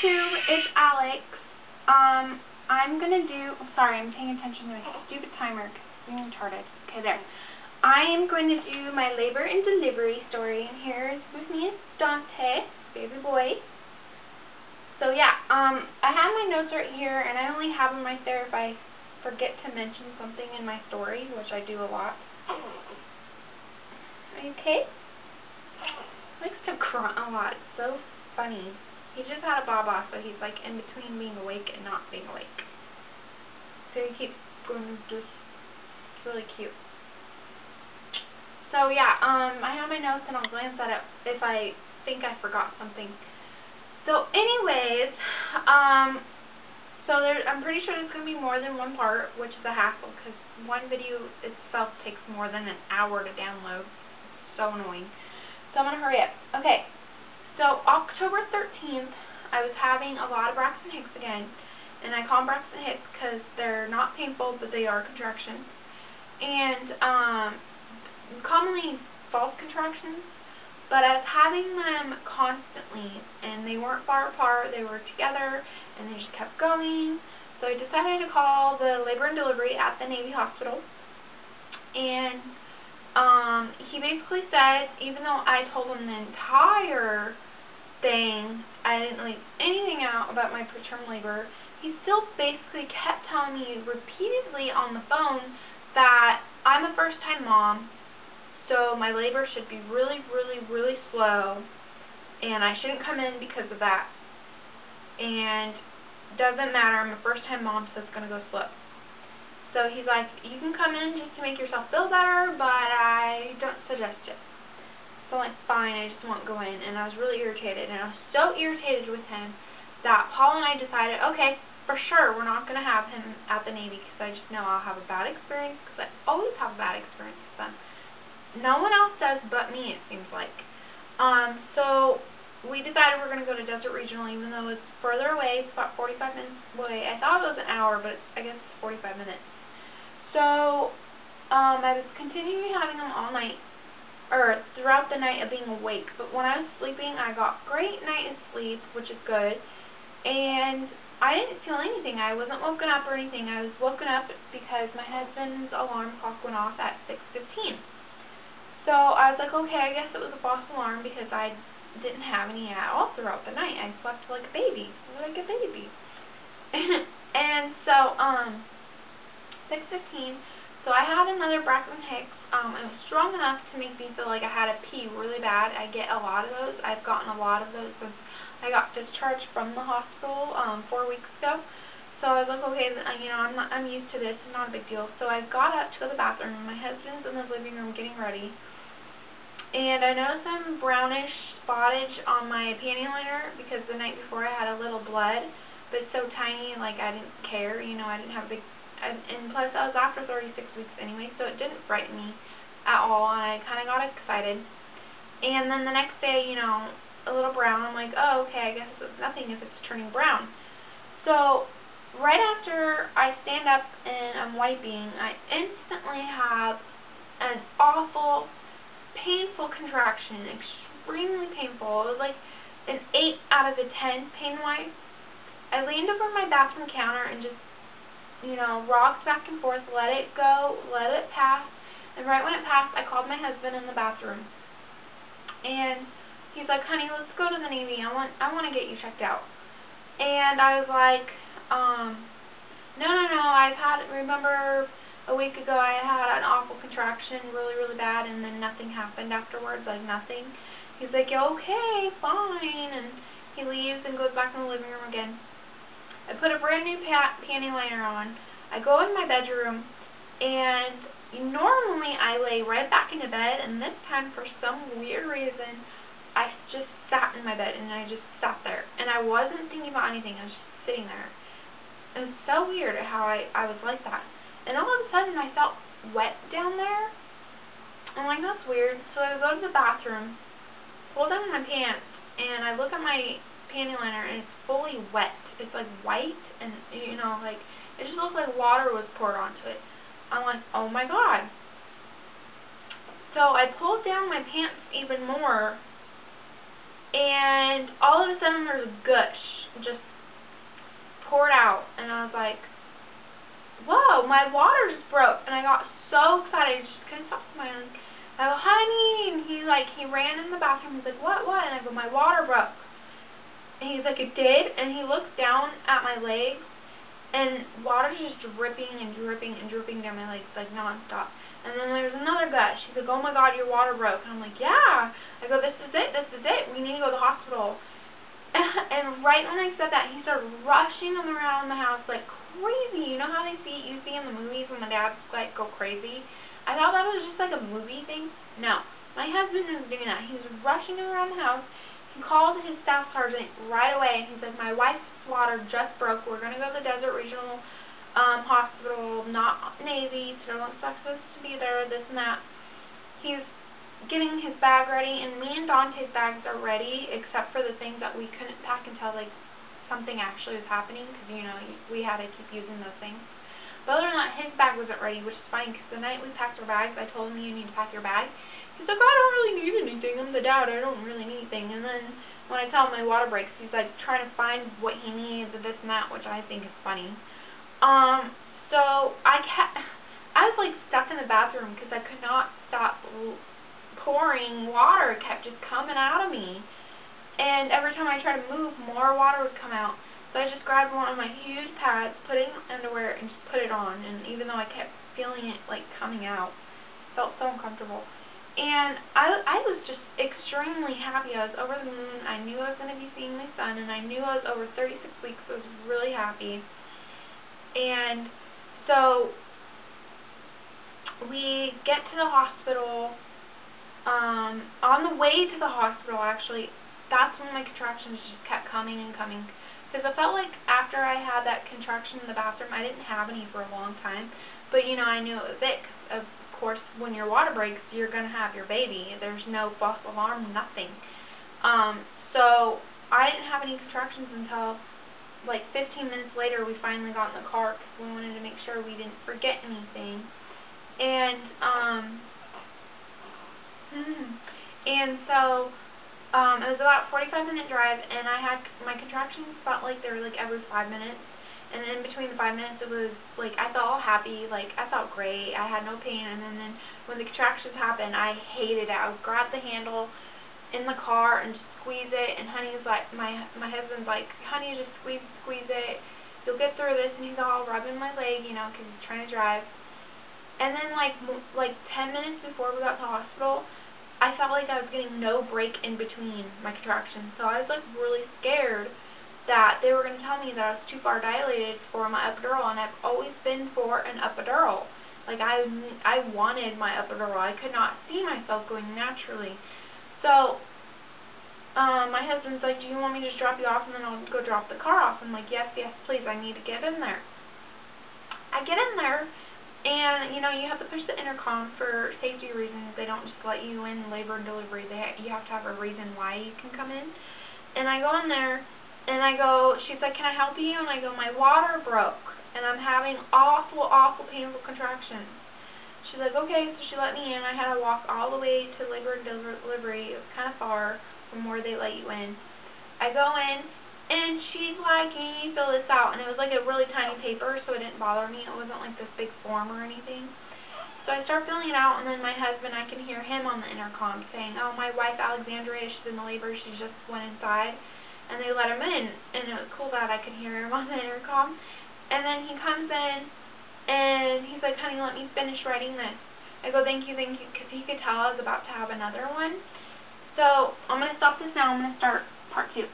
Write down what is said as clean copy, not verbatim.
YouTube, it's Alex. I'm gonna do, sorry, I'm paying attention to my stupid timer because it's being retarded. Okay, there. I am going to do my labor and delivery story, and here with me is Dante, baby boy. So yeah, I have my notes right here, and I only have them right there if I forget to mention something in my story, which I do a lot. Are you okay? He likes to grunt a lot. It's so funny. He just had a baba, so he's like in between being awake and not being awake. So he keeps going just, it's really cute. So yeah, I have my notes and I'll glance at it if I think I forgot something. So anyways, I'm pretty sure there's going to be more than one part, which is a hassle, because one video itself takes more than an hour to download. It's so annoying. So I'm going to hurry up. Okay, so October 13th, I was having a lot of Braxton Hicks again, and I call them Braxton Hicks because they're not painful, but they are contractions, and commonly false contractions. But I was having them constantly, and they weren't far apart, they were together, and they just kept going. So I decided to call the labor and delivery at the Navy Hospital, and he basically said, even though I told him the entire thing, I didn't leave anything out about my preterm labor, he still basically kept telling me repeatedly on the phone that I'm a first-time mom, so my labor should be really, really, really slow, and I shouldn't come in because of that. And doesn't matter, I'm a first-time mom, so it's going to go slow. So he's like, you can come in just to make yourself feel better, but I don't suggest it. So I'm like, fine, I just won't go in. And I was really irritated, and I was so irritated with him that Paul and I decided, okay, for sure, we're not going to have him at the Navy, because I just know I'll have a bad experience, because I always have a bad experience with them. No one else does but me, it seems like. So we decided we're going to go to Desert Regional, even though it's further away. It's about 45 minutes away. I thought it was an hour, but I guess it's 45 minutes. So I was continuing having them all night, or throughout the night of being awake. But when I was sleeping, I got great night of sleep, which is good. And I didn't feel anything. I wasn't woken up or anything. I was woken up because my husband's alarm clock went off at 6:15. So I was like, okay, I guess it was a false alarm because I didn't have any at all throughout the night. I slept like a baby. Like a baby. And so, 6:15, so I had another Braxton Hicks. It was strong enough to make me feel like I had to pee really bad. I get a lot of those. I've gotten a lot of those since I got discharged from the hospital 4 weeks ago. So I was like, okay, you know, I'm used to this. It's not a big deal. So I got up to go to the bathroom. My husband's in the living room getting ready. And I noticed some brownish spottage on my panty liner because the night before I had a little blood, but it's so tiny, like I didn't care, you know, I didn't have a big, and plus I was after 36 weeks anyway, so it didn't frighten me at all, and I kind of got excited. And then the next day, you know, a little brown, I'm like, oh, okay, I guess it's nothing if it's turning brown. So right after I stand up and I'm wiping, I instantly have an awful, painful contraction, extremely painful. It was like an 8 out of a 10 pain-wise. I leaned over my bathroom counter and just, you know, rocked back and forth, let it go, let it pass, and right when it passed, I called my husband in the bathroom. And he's like, honey, let's go to the Navy. I want to get you checked out. And I was like, no, remember a week ago I had an awful contraction, really, really bad, and then nothing happened afterwards, like nothing. He's like, okay, fine, and he leaves and goes back in the living room again. I put a brand new panty liner on. I go in my bedroom, and normally I lay right back into bed, and this time for some weird reason I just sat in my bed, and I just sat there, and I wasn't thinking about anything. I was just sitting there. It was so weird how I was like that. And all of a sudden I felt wet down there. I'm like, that's weird. So I go to the bathroom, pull down my pants, and I look at my panty liner, and it's fully wet. It's like white, and you know, like it just looks like water was poured onto it. I'm like, oh my god. So I pulled down my pants even more, and all of a sudden there's a gush just poured out, and I was like, whoa, my water just broke, and I got so excited, I just couldn't stop smiling. I go, honey, and he ran in the bathroom, he's like, what, and I go, my water broke. And he's like, it did? And he looks down at my legs, and water's just dripping and dripping and dripping down my legs, like, nonstop. And then there's another gush. He's like, oh my God, your water broke. And I'm like, yeah. I go, this is it. We need to go to the hospital. And right when I said that, he started rushing them around the house like crazy. You know how you see in the movies when the dads like go crazy? I thought that was just like a movie thing. No. My husband was doing that. He was rushing them around the house. He called his staff sergeant right away, and he's like, my wife's water just broke. We're going to go to the Desert Regional hospital, not Navy, so no one's supposed to be there, this and that. He's getting his bag ready, and me and Dante's bags are ready, except for the things that we couldn't pack until, like, something actually was happening, because, you know, we had to keep using those things. But other than that, his bag wasn't ready, which is fine, because the night we packed our bags, I told him, you need to pack your bag. He's like, I don't really need anything. I'm the dad. I don't really need anything. And then when I tell him my water breaks, he's, like, trying to find what he needs and this and that, which I think is funny. So I was like stuck in the bathroom because I could not stop pouring water. It kept just coming out of me. And every time I tried to move, more water would come out. So I just grabbed one of my huge pads, put it in underwear, and just put it on. And even though I kept feeling it like coming out, it felt so uncomfortable. And I was just extremely happy. I was over the moon. I knew I was going to be seeing my son, and I knew I was over 36 weeks. So I was really happy. And so we get to the hospital. On the way to the hospital, actually, that's when my contractions just kept coming and coming. Because I felt like after I had that contraction in the bathroom, I didn't have any for a long time. But, you know, I knew it was it. Of course, when your water breaks, you're going to have your baby. There's no false alarm, nothing. So I didn't have any contractions until like 15 minutes later. We finally got in the car because we wanted to make sure we didn't forget anything. And so it was about a 45-minute drive, and I had my contractions felt like they were like every 5 minutes. And in between the 5 minutes, it was like I felt all happy, like I felt great. I had no pain. And then when the contractions happened, I hated it. I would grab the handle in the car and just squeeze it. And honey's like, my husband's like, honey, just squeeze it. You'll get through this. And he's all rubbing my leg, you know, because he's trying to drive. And then like 10 minutes before we got to the hospital, I felt like I was getting no break in between my contractions. So I was like really scared that they were going to tell me that I was too far dilated for my epidural, and I've always been for an epidural. Like, I wanted my epidural. I could not see myself going naturally. So, my husband's like, do you want me to just drop you off, and then I'll go drop the car off? I'm like, yes, please, I need to get in there. I get in there, and, you know, you have to push the intercom for safety reasons. They don't just let you in labor and delivery. You have to have a reason why you can come in. And I go in there, and I go, she's like, can I help you? And I go, my water broke, and I'm having awful, painful contractions. She's like, okay, so she let me in. I had to walk all the way to labor and delivery. It was kind of far from where they let you in. I go in, and she's like, can you fill this out? And it was like a really tiny paper, so it didn't bother me. It wasn't like this big form or anything. So I start filling it out, and then my husband, I can hear him on the intercom saying, oh, my wife Alexandria, she's in the labor. She just went inside. And they let him in, and it was cool that I could hear him on the intercom. And then he comes in, and he's like, honey, let me finish writing this. I go, thank you, because he could tell I was about to have another one. So I'm going to stop this now. I'm going to start part 2.